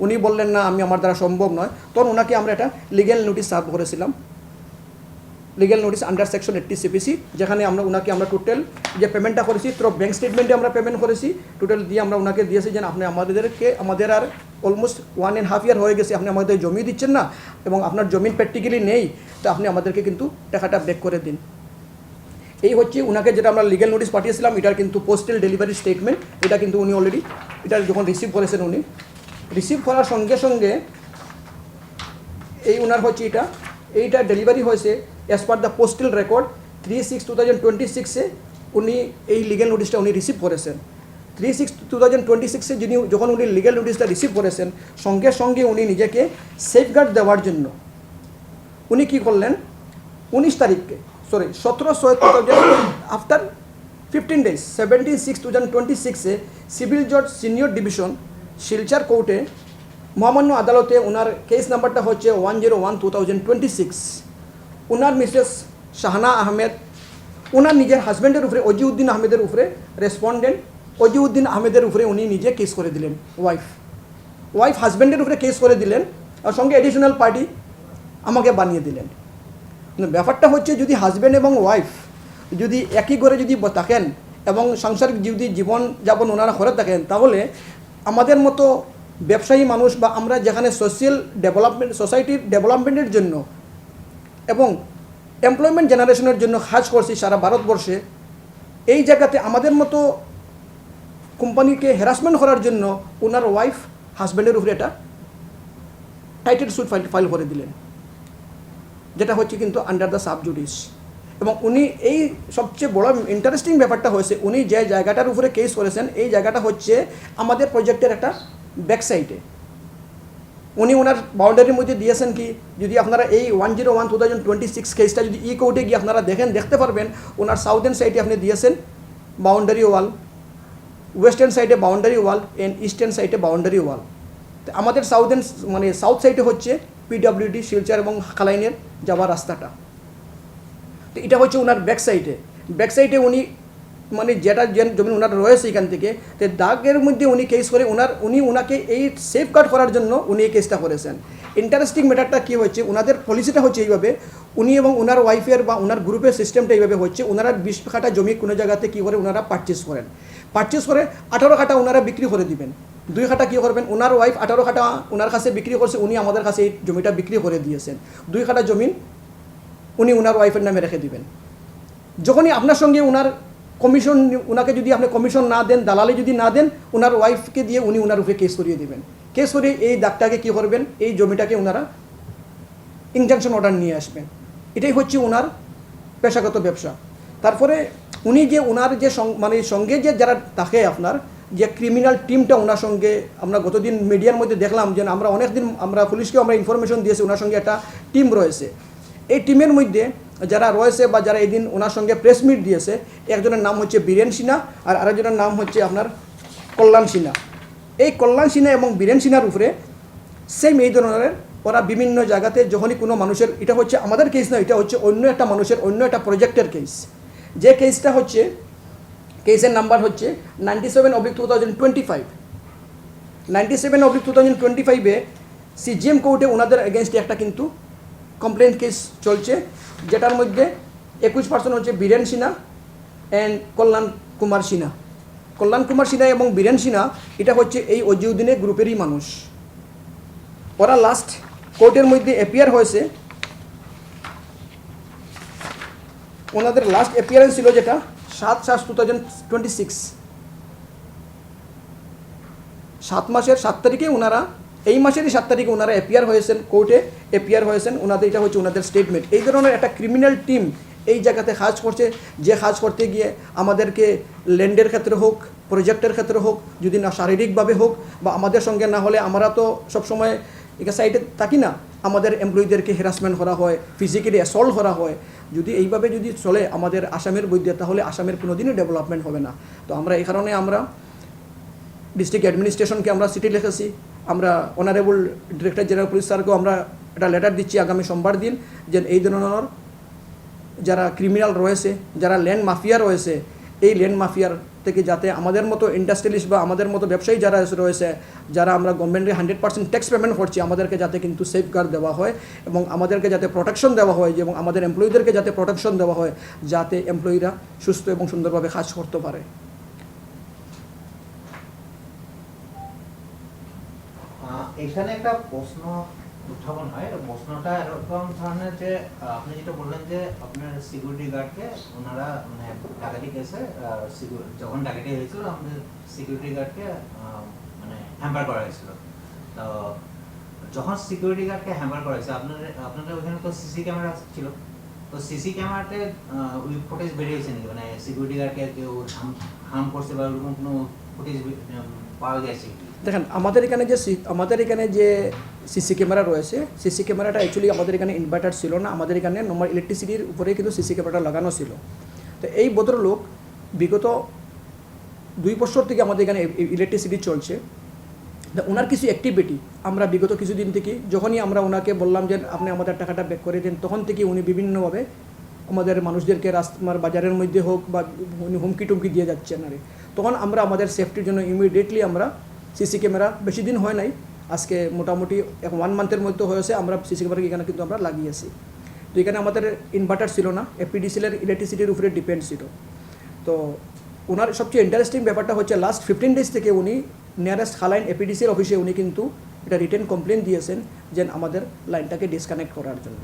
উনি বললেন না, আমার দ্বারা সম্ভব নয়। তখন ওনাকে আমরা একটা লিগ্যাল নোটিশ সার্ভ করেছিলাম, legal notice under section 80 CPC, যেখানে আমরা টোটাল যে পেমেন্টটা করেছি থ্রু ব্যাঙ্ক স্টেটমেন্টে আমরা পেমেন্ট করেছি, টোটাল দিয়ে আমরা ওনাকে দিয়েছি যে আপনি আমাদের আর অলমোস্ট 1.5 ইয়ার হয়ে গেছে, আপনি আমাদের জমি দিচ্ছেন না এবং আপনার জমিন প্র্যাকটিক্যালি নেই, তো আপনি আমাদেরকে কিন্তু টাকাটা ব্যাক করে দিন। এই হচ্ছে ওনাকে যেটা আমরা লিগ্যাল নোটিস পাঠিয়েছিলাম, এটার কিন্তু পোস্টাল ডেলিভারি স্টেটমেন্ট, এটা কিন্তু উনি অলরেডি এটা যখন রিসিভ করেছেন, উনি রিসিভ করার সঙ্গে সঙ্গে এই ওনার হচ্ছে এইটা ডেলিভারি হয়েছে as per the postal record 3/6/2026 উনি এই লিগ্যাল নোটিশটা উনি রিসিভ করেছেন। 3/6/2026 যখন উনি লিগ্যাল নোটিশটা রিসিভ করেছেন, সঙ্গে সঙ্গে উনি নিজেকে সেফগার্ড দেওয়ার জন্য উনি কী করলেন, 19 তারিখকে 17/6/2000 আফটার 15 days 17/6/2026 সিভিল জজ সিনিয়র ডিভিশন শিলচর কোর্টে মহামান্য আদালতে ওনার কেস নাম্বারটা হচ্ছে 101/2026। ওনার মিসেস শাহানা আহমেদ ওনার নিজের হাজব্যান্ডের উপরে অজিউদ্দিন আহমেদের উপরে রেসপন্ডেন্ট অজিউদ্দিন আহমেদের উপরে উনি নিজে কেস করে দিলেন, ওয়াইফ হাজব্যান্ডের উপরে কেস করে দিলেন, আর সঙ্গে এডিশনাল পার্টি আমাকে বানিয়ে দিলেন। ব্যাপারটা হচ্ছে যদি হাজব্যান্ড এবং ওয়াইফ যদি একই ঘরে যদি থাকেন এবং সাংসারিক যদি জীবনযাপন ওনারা করে থাকেন, তাহলে আমাদের মতো ব্যবসায়ী মানুষ বা আমরা যেখানে সোসাইটির ডেভেলপমেন্টের জন্য এবং এমপ্লয়মেন্ট জেনারেশনের জন্য কাজ করছি সারা ভারতবর্ষে, এই জায়গাতে আমাদের মতো কোম্পানিকে হ্যারাসমেন্ট করার জন্য ওনার ওয়াইফ হাজব্যান্ডের উপরে একটা টাইটেল সুট ফাইল করে দিলেন, যেটা হচ্ছে কিন্তু আন্ডার দ্য সাব জুডিস। এবং উনি এই সবচেয়ে বড় ইন্টারেস্টিং ব্যাপারটা হয়েছে, উনি যে জায়গাটার উপরে কেস করেছেন এই জায়গাটা হচ্ছে আমাদের প্রজেক্টের একটা ব্যাকসাইডে। উনি ওনার বাউন্ডারির মধ্যে দিয়েছেন কি, যদি আপনারা এই 101/2026 কেসটা যদি কোর্টে গিয়ে আপনারা দেখতে পারবেন, ওনার সাউদার্ন সাইডে আপনি দিয়েছেন বাউন্ডারি ওয়াল, ওয়েস্টার্ন সাইডে বাউন্ডারি ওয়াল অ্যান্ড ইস্টার্ন সাইডে বাউন্ডারি ওয়াল। তো আমাদের সাউথ সাইডে হচ্ছে PWD শিলচর এবং খালাইনের যাওয়ার রাস্তাটা। তো এটা হচ্ছে ওনার ব্যাকসাইডে উনি যেটা জমি ওনার রয়েছে এখান থেকে, তো দাগের মধ্যে উনি কেস করে ওনাকে এই সেফগার্ড করার জন্য উনি এই কেসটা করেছেন। ইন্টারেস্টিং ম্যাটারটা কী হচ্ছে, ওনাদের পলিসিটা হচ্ছে এইভাবে, উনি এবং ওনার ওয়াইফের বা ওনার গ্রুপের সিস্টেমটা এইভাবে হচ্ছে, ওনারা 20 কাঠা জমি কোনো জায়গাতে কী করে ওনারা পারচেস করে 18 কাঠা ওনারা বিক্রি করে দিবেন। 2 কাঠা কী করবেন, ওনার ওয়াইফ 18 কাঠা ওনার কাছে বিক্রি করছে, উনি আমাদের কাছে এই জমিটা বিক্রি করে দিয়েছেন। 2 কাঠা জমিন উনি ওনার ওয়াইফের নামে রেখে দিবেন। যখনই আপনার সঙ্গে ওনার কমিশন, ওনাকে যদি আপনি কমিশন না দেন, দালালি যদি না দেন, ওনার ওয়াইফকে দিয়ে উনি ওনার উপরে কেস করিয়ে দেবেন। কেস করিয়ে এই দাগটাকে কী করবেন, এই জমিটাকে ওনারা ইনজাংশন অর্ডার নিয়ে আসবেন। এটাই হচ্ছে ওনার পেশাগত ব্যবসা। তারপরে উনি যে ওনার যে সঙ্গে যে যারা থাকে, আপনার যে ক্রিমিনাল টিমটা ওনার সঙ্গে, আমরা গতদিন মিডিয়ার মধ্যে দেখলাম যে আমরা পুলিশকেও আমরা ইনফরমেশন দিয়েছি, ওনার সঙ্গে একটা টিম রয়েছে। এই টিমের মধ্যে যারা রয়েছে বা যারা এই দিন ওনার সঙ্গে প্রেস মিট দিয়েছে, একজনের নাম হচ্ছে বীরেন সিনহা আর আরেকজনের নাম হচ্ছে আপনার কল্যাণ সিনহা। এই কল্যাণ সিনহা এবং বীরেন সিনহার উপরে সেম এই ধরনের ওরা বিভিন্ন জায়গাতে যখনই কোনো মানুষের, এটা হচ্ছে আমাদের কেস না, এটা হচ্ছে অন্য একটা মানুষের অন্য একটা প্রজেক্টের কেস। যে কেসটা হচ্ছে, কেসের নাম্বার হচ্ছে 97/2025। 97/2025-এ CGM কোর্টে ওনাদের এগেনস্টে একটা কিন্তু কমপ্লেন কেস চলছে, যেটার মধ্যে 21% হচ্ছে বীরেন সিনহা অ্যান্ড কল্যাণ কুমার সিনহা এবং বীরেন সিনহা, এটা হচ্ছে এই অজিউদ্দিনের গ্রুপেরই মানুষ। ওরা লাস্ট কোর্টের মধ্যে অ্যাপিয়ার হয়েছে, ওনাদের লাস্ট অ্যাপিয়ারেন্স ছিল যেটা 7/7/2026, 7 মাসের 7 তারিখে ওনারা, এই মাসেরই 7 তারিখে ওনারা অ্যাপিয়ার হয়েছেন, কোর্টে অ্যাপিয়ার হয়েছেন। ওনাদের এটা হচ্ছে ওনাদের স্টেটমেন্ট। এই ধরনের একটা ক্রিমিনাল টিম এই জায়গাতে কাজ করছে, যে কাজ করতে গিয়ে আমাদেরকে ল্যান্ডের ক্ষেত্রে হোক, প্রজেক্টের ক্ষেত্রে হোক, যদি না শারীরিকভাবে হোক বা আমাদের সঙ্গে না হলে, আমরা তো সবসময় এখানে সাইডে থাকি না, আমাদের এমপ্লয়ীদেরকে হ্যারাসমেন্ট করা হয়, ফিজিক্যালি অ্যাসল্ট করা হয়। যদি এইভাবে যদি চলে আমাদের আসামের মধ্যে, তাহলে আসামের কোনোদিনই ডেভেলপমেন্ট হবে না। তো আমরা এই কারণে আমরা ডিস্ট্রিক্ট অ্যাডমিনিস্ট্রেশনকে আমরা চিঠি লিখেছি, আমরা অনারেবল ডিরেক্টর জেনারেল পুলিশ স্যারকেও আমরা একটা লেটার দিচ্ছি আগামী সোমবার দিন, যে এই ধরনের যারা ক্রিমিনাল রয়েছে, যারা ল্যান্ড মাফিয়া রয়েছে, এই ল্যান্ড মাফিয়ার থেকে যাতে আমাদের মতো ইন্ডাস্ট্রিয়ালিস্ট বা আমাদের মতো ব্যবসায়ী যারা রয়েছে, যারা আমরা গভর্নমেন্টের 100% ট্যাক্স পেমেন্ট করছি, আমাদেরকে যাতে কিন্তু সেফগার্ড দেওয়া হয় এবং আমাদেরকে যাতে প্রোটেকশন দেওয়া হয়, এবং আমাদের এমপ্লয়ীদেরকে যাতে প্রোটেকশন দেওয়া হয়, যাতে এমপ্লয়িরা সুস্থ এবং সুন্দরভাবে কাজ করতে পারে। এখানে একটা প্রশ্ন উত্থাপন হয়, প্রশ্নটা এরকম ধরনের যে আপনি যেটা বললেন যে আপনার সিকিউরিটি গার্ডকে ওনারা মানে ডাকাতি কেসে যখন ডাকাতি হয়েছিল আমাদের সিকিউরিটি গার্ডকে মানে হ্যাম্পার করা হয়েছিল। তো যখন সিকিউরিটি গার্ডকে হ্যাম্পার করা হয়েছে আপনাদের ওখানে তো সিসি ক্যামেরা ছিল, তো সিসি ক্যামেরাতে ওই ফুটেজ বেরিয়েছে নাকি, মানে সিকিউরিটি গার্ডকে কেউ হার্ম করছে বা ওরকম কোনো ফুটেজ পাওয়া গেছে? দেখেন, আমাদের এখানে যে সিসি ক্যামেরা রয়েছে, সিসি ক্যামেরাটা অ্যাকচুয়ালি আমাদের এখানে ইনভার্টার ছিল না, আমাদের এখানে নর্মাল ইলেকট্রিসিটির উপরে কিন্তু সিসি ক্যামেরাটা লাগানো ছিল। তো এই ভদ্রলোক বিগত 2 বছর থেকে আমাদের এখানে ইলেকট্রিসিটি চলছে। তো ওনার কিছু অ্যাক্টিভিটি আমরা বিগত কিছুদিন থেকে, যখনই আমরা ওনাকে বললাম যে আপনি আমাদের টাকাটা ব্যাক করে দেন, তখন থেকে উনি বিভিন্নভাবে আমাদের মানুষদেরকে রাস্তার বাজারের মধ্যে হোক বা উনি হুমকি টুমকি দিয়ে যাচ্ছেন। আর তখন আমরা আমাদের সেফটির জন্য ইমিডিয়েটলি আমরা সিসি ক্যামেরা, বেশি দিন হয় নাই, আজকে মোটামুটি 1 মান্থের মধ্যে হয়েছে, আমরা সিসি ক্যামেরা এখানে কিন্তু আমরা লাগিয়েছি। তো এখানে আমাদের ইনভার্টার ছিল না, এপিডিসিএলের ইলেকট্রিসিটির উপরে ডিপেন্ড ছিল। তো ওনার সবচেয়ে ইন্টারেস্টিং ব্যাপারটা হচ্ছে লাস্ট 15 ডেজ থেকে উনি নিয়ারেস্ট খালাইন এপিডিসিএল অফিসে উনি কিন্তু এটা রিটেন কমপ্লেন দিয়েছেন যে আমাদের লাইনটাকে ডিসকানেক্ট করার জন্য।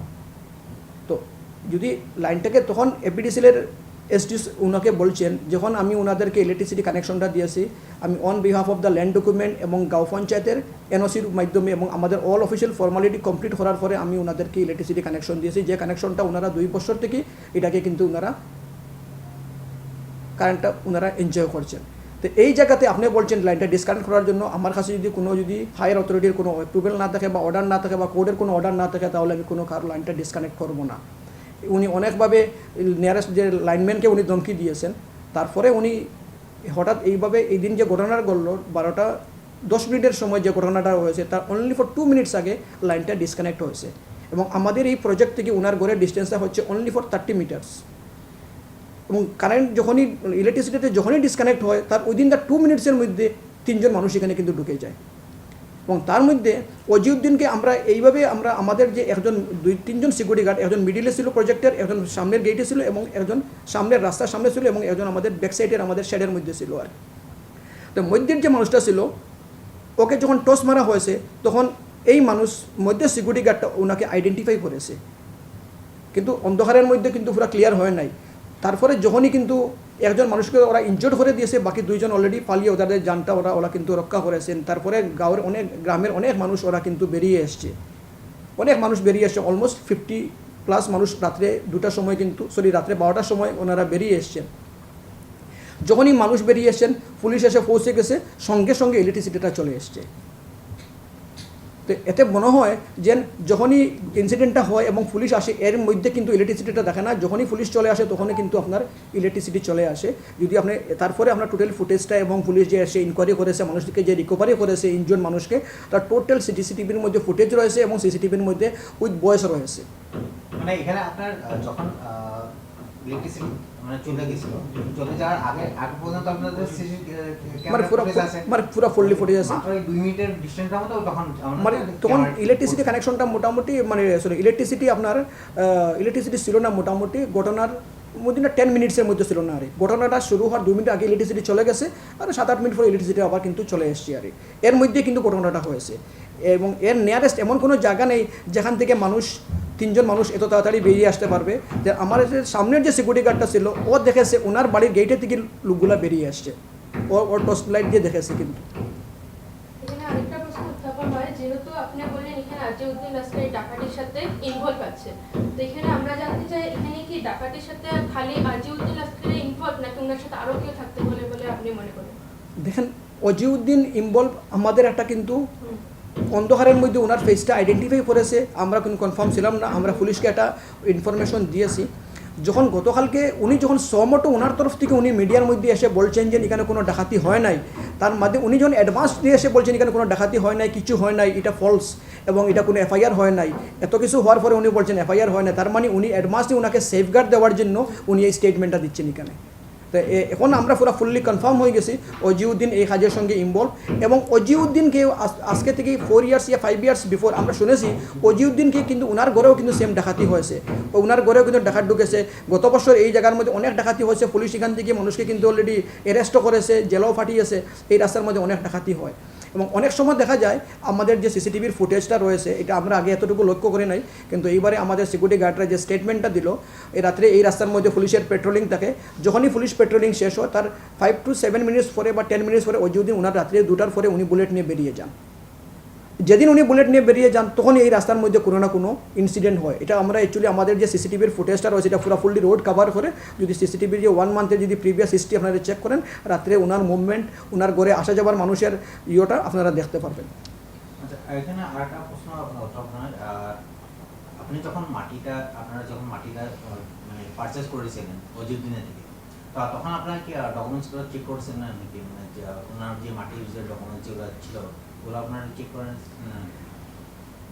তো যদি লাইনটাকে তখন এপিডিসিএলের এসডি ওনাকে বলছেন, যখন আমি ওনাদেরকে ইলেকট্রিসিটি কানেকশনটা দিয়েছি, আমি on behalf of the land document এবং গাঁও পঞ্চায়েতের এনওসির মাধ্যমে এবং আমাদের অল অফিসিয়াল ফর্মালিটি কমপ্লিট করার পরে আমি ওনাদেরকে ইলেকট্রিসিটি কানেকশন দিয়েছি, যে কানেকশনটা ওনারা 2 বছর থেকে এটাকে কিন্তু ওনারা কারেন্টটা ওনারা এনজয় করছেন। তো এই জায়গাতে আপনি বলছেন লাইনটা ডিসকানেক্ট করার জন্য, আমার কাছে যদি হায়ার অথরিটির কোনো অ্যাপ্রুভেল না থাকে বা অর্ডার না থাকে বা কোর্টের কোনো অর্ডার না থাকে, তাহলে আমি কোনো কারো লাইনটা ডিসকানেক্ট করবো না। উনি অনেকভাবে নিয়ারেস্ট যে লাইনম্যানকে উনি ধমকি দিয়েছেন, তারপরে উনি হঠাৎ এইভাবে এই দিন যে ঘটনাটা ঘটলো 12:10 সময় যে ঘটনাটা হয়েছে, তার অনলি ফর 2 মিনিটস আগে লাইনটা ডিসকানেক্ট হয়েছে। এবং আমাদের এই প্রজেক্ট থেকে ওনার ঘরের ডিস্টেন্সটা হচ্ছে অনলি ফর 30 মিটার্স। এবং কারেন্ট যখনই ইলেকট্রিসিটিতে যখনই ডিসকানেক্ট হয়, তার উইদিন দ্য 2 মিনিটসের মধ্যে 3 জন মানুষ এখানে কিন্তু ঢুকে যায়। এবং তার মধ্যে অজিউদ্দিনকে আমরা এইভাবে আমাদের যে একজন 2-3 জন সিকিউরিটি গার্ড, একজন মিডিলে ছিল প্রজেক্টের, একজন সামনের গেটে ছিল এবং একজন সামনের রাস্তার সামনে ছিল এবং একজন আমাদের ব্যাক সাইডের আমাদের শেডের মধ্যে ছিল। আর তো মধ্যের যে মানুষটা ছিল, ওকে যখন টস মারা হয়েছে, তখন এই মানুষ মধ্যে সিকিউরিটি গার্ডটা ওনাকে আইডেন্টিফাই করেছে, কিন্তু অন্ধকারের মধ্যে কিন্তু পুরো ক্লিয়ার হয় নাই। তারপরে যখনই কিন্তু একজন মানুষকে ওরা ইনজোর্ড করে দিয়েছে, বাকি 2 জন অলরেডি পালিয়ে ওদের জানটা ওরা কিন্তু রক্ষা করেছেন। তারপরে গ্রামের অনেক মানুষ ওরা কিন্তু বেরিয়ে এসছে, অলমোস্ট 50+ মানুষ রাত্রে 2টার সময় কিন্তু রাত্রে 12টার সময় ওনারা বেরিয়ে এসছেন। যখনই মানুষ বেরিয়ে এসছেন, পুলিশ এসে পৌঁছে গেছে, সঙ্গে সঙ্গে ইলেকট্রিসিটিটা চলে এসছে। তো এতে মনে হয় যে যখনই ইনসিডেন্টটা হয় এবং পুলিশ আসে, এর মধ্যে কিন্তু ইলেকট্রিসিটিটা দেখে না, যখনই পুলিশ চলে আসে তখনই কিন্তু আপনার ইলেকট্রিসিটি চলে আসে। যদি আপনি তারপরে আপনার টোটাল ফুটেজটা এবং পুলিশ যে এসে ইনকোয়ারি করেছে, মানুষকে যে রিকভারি করেছে ইনজোর্ড মানুষকে, তার টোটাল সিসিটিভির মধ্যে ফুটেজ রয়েছে এবং সিসিটিভির মধ্যে উইথ ভয়েস রয়েছে। মানে এখানে আপনার যখন ইলেকট্রিসিটি মানে চলে গেছিল, চলে যাওয়ার আগে পর্যন্ত আপনাদের সিসি ক্যামেরা ফুটেজ আছে, মানে পুরো ফুললি ফুটেজ আছে, মাত্র 2 মিনিটের ডিসটেন্সের মধ্যে তখন ইলেকট্রিসিটি কানেকশনটা মোটামুটি ইলেকট্রিসিটি ছিল না, মোটামুটি ঘটনার মধ্যে 10 মিনিটসের মধ্যে ছিল না। আর ঘটনাটা শুরু হওয়ার 2 মিনিট আগে ইলেকট্রিসিটি চলে গেছে, আর 7-8 মিনিট পরে ইলেকট্রিসিটি আবার কিন্তু চলে এসছে। আর এর মধ্যে কিন্তু ঘটনাটা হয়েছে এবং এর নিয়ারেস্ট এমন কোনো জায়গা নেই যেখান থেকে 3 জন মানুষ এত তাড়াতাড়ি বেরিয়ে আসতে পারবে। যে আমার যে সামনের যে সিকিউরিটি গার্ডটা ছিল, ও দেখেছে ওনার বাড়ির গেটের থেকে লোকগুলা বেরিয়ে আসছে, ওর টর্চ লাইট দিয়ে দেখেছে। কিন্তু এখানে আরেকটা প্রশ্ন উত্থাপন হয়, যেহেতু আপনি বললেন এখানে আজিউদ্দিন আসকারি ডাকাতির সাথে ইনভলভ আছে, তো এখানে আমরা জানতে চাই এখানে কি ডাকাতির সাথে খালি আজিউদ্দিন আসকারি ইনভলভ নাকি ওনার সাথে আরও কেউ থাকতে বলে আপনি মনে করেন? দেখেন, অজিউদ্দিন ইনভলভ আমাদের একটা কিন্তু অন্ধকারের মধ্যে ওনার ফেসটা আইডেন্টিফাই করেছে, আমরা কিন্তু কনফার্ম ছিলাম না, আমরা পুলিশকে একটা ইনফরমেশন দিয়েছি। যখন গতকালকে উনি যখন সমটো ওনার তরফ থেকে উনি মিডিয়ার মধ্যে এসে বলছেন যে এখানে কোনো ডাকাতি হয় নাই, তার মাধ্যমে উনি যখন অ্যাডভান্স দিয়ে এসে বলছেন এখানে কোনো ডাকাতি হয় নাই, কিছু হয় নাই, এটা ফলস এবং এটা কোনো এফআইআর হয় নাই, এত কিছু হওয়ার পরে উনি বলছেন এফআইআর হয় না, তার মানে উনি অ্যাডভান্সলি ওনাকে সেফগার্ড দেওয়ার জন্য উনি এই স্টেটমেন্টটা দিচ্ছেন এখানে। তো এখন আমরা পুরো ফুললি কনফার্ম হয়ে গেছি অজিউদ্দিন এই কাজের সঙ্গে ইনভলভ, এবং অজিউদ্দিনকে আজকে থেকে 4 ইয়ার্স ইয়া 5 ইয়ার্স বিফোর আমরা শুনেছি অজিউদ্দিনকে কিন্তু ওনার ঘরেও কিন্তু সেম ডাকাতি হয়েছে, ওনার ঘরেও কিন্তু ডাকাত ঢুকেছে। গত বছর এই জায়গার মধ্যে অনেক ডাকাতি হয়েছে, পুলিশ এখান থেকে মানুষকে কিন্তু অলরেডি অ্যারেস্টও করেছে, জেলও ফাটিয়েছে, এই রাস্তার মধ্যে অনেক ডাকাতি হয়। এবং অনেক সময় দেখা যায় আমাদের যে সিসিটিভির ফুটেজটা রয়েছে এটা আমরা আগে এতটুকু লক্ষ্য করি নাই, কিন্তু এইবারে আমাদের সিকিউরিটি গার্ডরা যে স্টেটমেন্টটা দিল এই রাত্রে এই রাস্তার মধ্যে পুলিশের পেট্রোলিং থাকে, যখনই পুলিশ পেট্রোলিং শেষ হয় তার 5 to 7 মিনিটস পরে বা 10 মিনিটস পরে অজিউদ্দিন ওনার রাত্রে 2টার পরে উনি বুলেট নিয়ে বেরিয়ে যান। যেদিন উনি বুলেট নিয়ে বেরিয়ে যান তখন এই রাস্তার মধ্যে কোনো না কোনো ইনসিডেন্ট হয়। এটা আমরা অ্যাকচুয়ালি আমাদের যে সিসিটিভির ফুটেজটা রয়েছে এটা পুরো ফুললি রোড কভার করে, যদি সিসিটিভির যে 1 মান্থের যদি প্রিভিয়াস হিস্ট্রি আপনারা চেক করেন রাত্রে ওনার মুভমেন্ট, ওনার ঘরে আসা যাবার মানুষের ইয়েটা আপনারা দেখতে পারবেন। আচ্ছা, এখানে আরেকটা প্রশ্ন আপনার, আপনি যখন আপনারা যখন মাটিটা মানে পারচেজ করেছিলেন অজিউদ্দিনের থেকে, তখন আপনারা কি ডকুমেন্টসগুলো চেক করেছেন না নাকি, মানে ওনার যে মাটির যে ডকুমেন্টস যেগুলো ছিল ওগুলো আপনারা চেক করেন?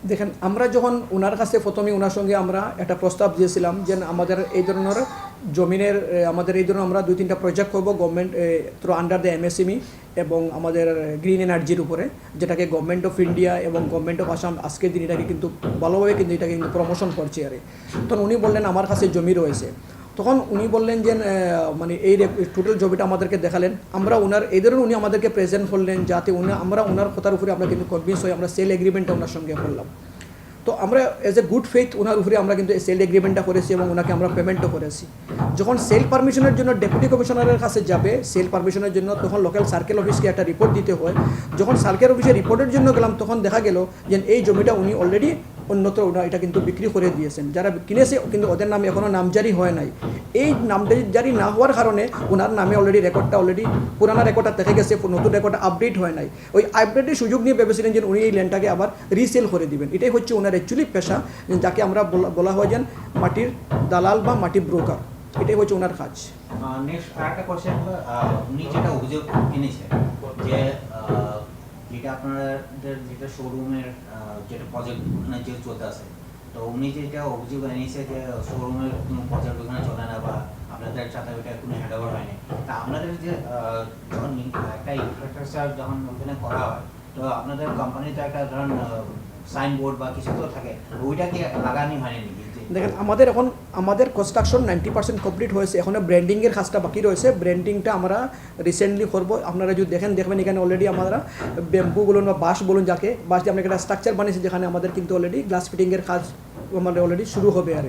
দেখেন আমরা যখন ওনার কাছে প্রথমে ওনার সঙ্গে আমরা একটা প্রস্তাব দিয়েছিলাম যে আমাদের এই ধরনের জমিনের আমাদের এই ধরনের আমরা 2-3টা প্রজেক্ট করবো government through under the MSME এবং আমাদের গ্রিন এনার্জির উপরে, যেটাকে গভর্নমেন্ট অফ ইন্ডিয়া এবং গভর্নমেন্ট অফ আসাম আজকের দিন এটাকে কিন্তু ভালোভাবে কিন্তু এটাকে কিন্তু প্রমোশন করছে। আর তখন উনি বললেন আমার কাছে জমি রয়েছে, তখন উনি বললেন যে মানে এই টোটাল জমিটা আমাদেরকে দেখালেন, আমরা ওনার এই ধরনের উনি আমাদেরকে প্রেজেন্ট করলেন যাতে আমরা ওনার কথার উপরে আমরা কিন্তু কনভিন্স হয়ে আমরা সেল এগ্রিমেন্টটা ওনার সঙ্গে করলাম। তো আমরা এজ এ গুড ফেথ ওনার উপরে আমরা কিন্তু এই সেল এগ্রিমেন্টটা করেছি এবং ওনাকে আমরা পেমেন্টও করেছি। যখন সেল পারমিশনের জন্য ডেপুটি কমিশনারের কাছে যাবে সেল পারমিশনের জন্য, তখন লোকাল সার্কেল অফিসকে একটা রিপোর্ট দিতে হয়। যখন সার্কেল অফিসে রিপোর্টের জন্য গেলাম তখন দেখা গেল যে এই জমিটা উনি অলরেডি অন্যত্র ওরা এটা কিন্তু বিক্রি করে দিয়েছেন, যারা কিনেছে কিন্তু ওদের নামে এখনও নামজারি হয় নাই। এই নামজারি না হওয়ার কারণে ওনার নামে অলরেডি রেকর্ডটা অলরেডি পুরানা রেকর্ডটা দেখে গেছে, নতুন রেকর্ডটা আপডেট হয় নাই। ওই আপডেটের সুযোগ নিয়ে ভেবেছিলেন যে উনি এই ল্যান্ডটাকে আবার রিসেল করে দিবেন। এটাই হচ্ছে ওনার অ্যাকচুয়ালি পেশা, যাকে আমরা বলা হয় যেন মাটির দালাল বা মাটি ব্রোকার, এটাই হচ্ছে ওনার কাজ। নেক্সট আরেকটা কোশ্চেন, উনি যেটা অভিযোগ এনেছেন যে যেটা আপনাদের যেটা শোরুমের যেটা প্রজেক্ট ওখানে যে চলতে আছে, তো উনি যেটা অভিযোগ এনেছে যে শোরুমের কোনো প্রজেক্ট ওখানে চলে না বা আপনাদের সাথে ওইটা কোনো হ্যান্ডওভার হয়নি, তা আপনাদের যে যখন একটা ইনফ্রাস্ট্রাকচার যখন ওখানে করা হয় তো আপনাদের কোম্পানিতে একটা ধরুন সাইনবোর্ড বা কিছু তো থাকে, ওইটাকে লাগানি হয়নি নাকি? দেখেন আমাদের কনস্ট্রাকশন 90% কমপ্লিট হয়েছে, এখনও ব্র্যান্ডিংয়ের কাজটা বাকি রয়েছে। ব্র্যান্ডিংটা আমরা রিসেন্টলি করবো। আপনারা যদি দেখবেন এখানে অলরেডি আমরা ব্যাম্বু বলুন বা বাঁশ বলুন, যাকে বাঁশ দিয়ে আমরা একটা স্ট্রাকচার বানিয়েছি যেখানে আমাদের কিন্তু অলরেডি গ্লাস ফিটিংয়ের কাজ আমাদের অলরেডি শুরু হবে। আর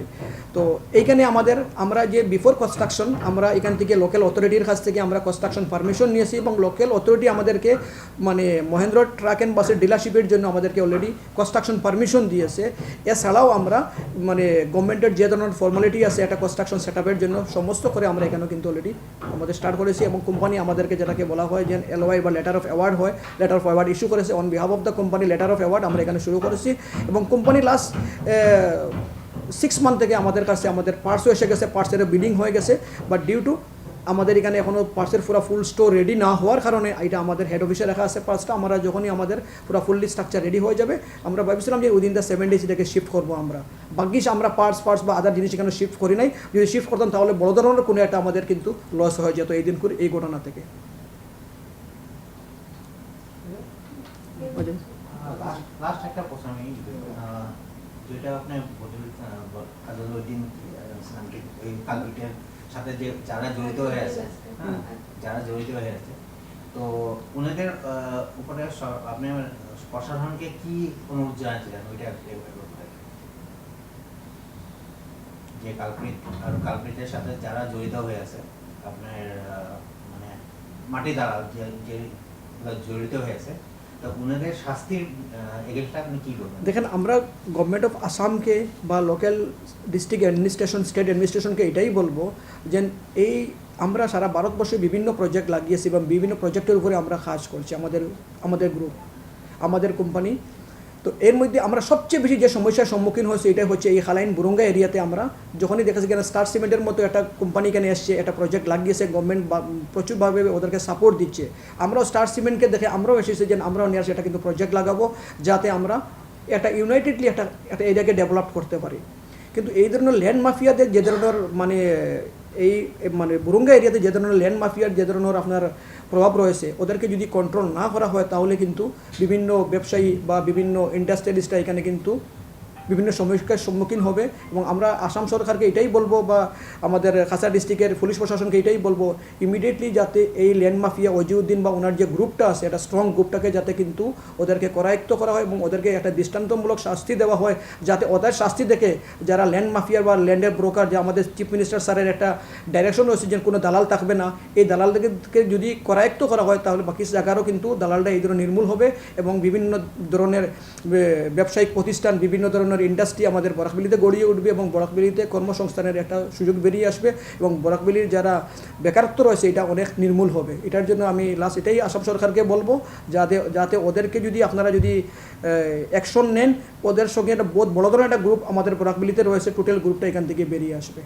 তো এইখানে আমরা যে বিফোর কনস্ট্রাকশন আমরা এখান থেকে লোকাল অথরিটির কাছ থেকে আমরা কনস্ট্রাকশন পারমিশন নিয়েছি এবং লোকাল অথরিটি আমাদেরকে মানে মহেন্দ্র ট্রাক অ্যান্ড বাসের ডিলারশিপের জন্য আমাদেরকে অলরেডি কনস্ট্রাকশন পারমিশন দিয়েছে। এছাড়াও আমরা মানে গভর্নমেন্টের যে ধরনের ফর্মালিটি আছে একটা কনস্ট্রাকশন সেট আপের জন্য সমস্ত করে আমরা এখানেও কিন্তু অলরেডি আমাদের স্টার্ট করেছি এবং কোম্পানি আমাদেরকে যেটাকে বলা হয় যে এলওআই বা লেটার অফ অ্যাওয়ার্ড হয়, লেটার অফ অ্যাওয়ার্ড ইস্যু করেছে on behalf of the company. Letter of award আমরা এখানে শুরু করেছি এবং কোম্পানি লাস্ট 6 মান্থ থেকে আমাদের কাছে আমাদের পার্টসও এসে গেছে, পার্টসেরও বিলিং হয়ে গেছে, বাট ডিউ টু আমাদের এখানে এখনও পার্টসের পুরো ফুল স্টোর রেডি না হওয়ার কারণে এটা আমাদের হেড অফিসে রাখা আছে পার্টসটা। আমরা যখনই আমাদের পুরো ফুললি স্ট্রাকচার রেডি হয়ে যাবে আমরা ভাবছিলাম যে উইদিন দ্য 7 days এটাকে শিফট করবো আমরা। বাকিস আমরা পার্টস বা আদার জিনিস এখানে শিফট করি নাই। যদি শিফট করতাম তাহলে বড় ধরনের কোনো একটা আমাদের কিন্তু লস হয়ে যেত এই দিন করে এই ঘটনা থেকে। লাস্ট একটা প্রশ্ন আমি যেটা আপনি আজহারউদ্দিন এই কালপিটের সাথে যে যারা জড়িত হয়ে আছে, যারা জড়িত হয়ে আছে, তো ওনাদের উপরে আপনি প্রশাসনকে কি অনুরোধ জানাচ্ছিলেন ওইটা যে কালপিট আর কালপিটের সাথে যারা জড়িত হয়ে আছে আপনার মানে মাটি দ্বারা যে জড়িত হয়ে আছে, তো ওনাদের শাস্তির এগেইনস্টে আপনি কি করবেন? দেখেন আমরা গভর্নমেন্ট অফ আসামকে বা লোকাল ডিস্ট্রিক্ট অ্যাডমিনিস্ট্রেশন স্টেট অ্যাডমিনিস্ট্রেশনকে এটাই বলবো যে এই আমরা সারা ভারতবর্ষে বিভিন্ন প্রজেক্ট লাগিয়েছি এবং বিভিন্ন প্রজেক্টের উপরে আমরা কাজ করছি। আমাদের গ্রুপ আমাদের কোম্পানি তো এর মধ্যে আমরা সবচেয়ে বেশি যে সমস্যার সম্মুখীন হয়েছে এটাই হচ্ছে এই খালাইন বুরুঙ্গা এরিয়াতে। আমরা যখনই দেখেছি কেন স্টার সিমেন্টের মতো একটা কোম্পানি এখানে এসছে, একটা প্রজেক্ট লাগিয়েছে, গভর্নমেন্ট প্রচুরভাবে ওদেরকে সাপোর্ট দিচ্ছে। আমরাও স্টার সিমেন্টকে দেখে আমরাও এসেছি যে আমরাও নিয়ে আসি একটা কিন্তু প্রজেক্ট লাগাবো, যাতে আমরা একটা ইউনাইটেডলি একটা এরিয়াকে ডেভেলপ করতে পারি। কিন্তু এই ধরনের ল্যান্ড মাফিয়াদের যে ধরনের মানে এই মানে বুরুঙ্গা এরিয়াতে যে ধরনের ল্যান্ড মাফিয়ার যে ধরনের আপনার প্রভাব রয়েছে, ওদেরকে যদি কন্ট্রোল না করা হয় তাহলে কিন্তু বিভিন্ন ব্যবসায়ী বা বিভিন্ন ইন্ডাস্ট্রিয়ালিস্টরা এখানে কিন্তু বিভিন্ন সমস্যার সম্মুখীন হবে। এবং আমরা আসাম সরকারকে এটাই বলবো বা আমাদের খাসা ডিস্ট্রিক্টের পুলিশ প্রশাসনকে এটাই বলবো, ইমিডিয়েটলি যাতে এই ল্যান্ড মাফিয়া ওয়াজিউদ্দিন বা ওনার যে গ্রুপটা আছে, একটা স্ট্রং গ্রুপটাকে যাতে কিন্তু ওদেরকে করায়ত্ত করা হয় এবং ওদেরকে একটা দৃষ্টান্তমূলক শাস্তি দেওয়া হয়, যাতে ওদের শাস্তি দেখে যারা ল্যান্ড মাফিয়ার বা ল্যান্ডের ব্রোকার, যে আমাদের চিফ মিনিস্টার স্যারের একটা ডাইরেকশন রয়েছে যে কোনো দালাল থাকবে না, এই দালালদেরকে যদি করায়ত্ত করা হয় তাহলে বাকি জায়গারও কিন্তু দালালটা এই ধরনের নির্মূল হবে এবং বিভিন্ন ধরনের ব্যবসায়িক প্রতিষ্ঠান, বিভিন্ন ধরনের ইন্ডাস্ট্রি আমাদের বরাকবেলিতে গড়িয়ে উঠবে এবং বরাকবেলিতে কর্মসংস্থানের একটা সুযোগ বেরিয়ে আসবে এবং বরাকবেলির যারা বেকারত্ব রয়েছে এটা অনেক নির্মূল হবে। এটার জন্য আমি লাস্ট এটাই আসাম সরকারকে বলবো, যাতে ওদেরকে যদি আপনারা যদি অ্যাকশন নেন, ওদের সঙ্গে একটা বহুত বড় ধরনের একটা গ্রুপ আমাদের বরাকবেলিতে রয়েছে, টোটাল গ্রুপটা এখান থেকে বেরিয়ে আসবে।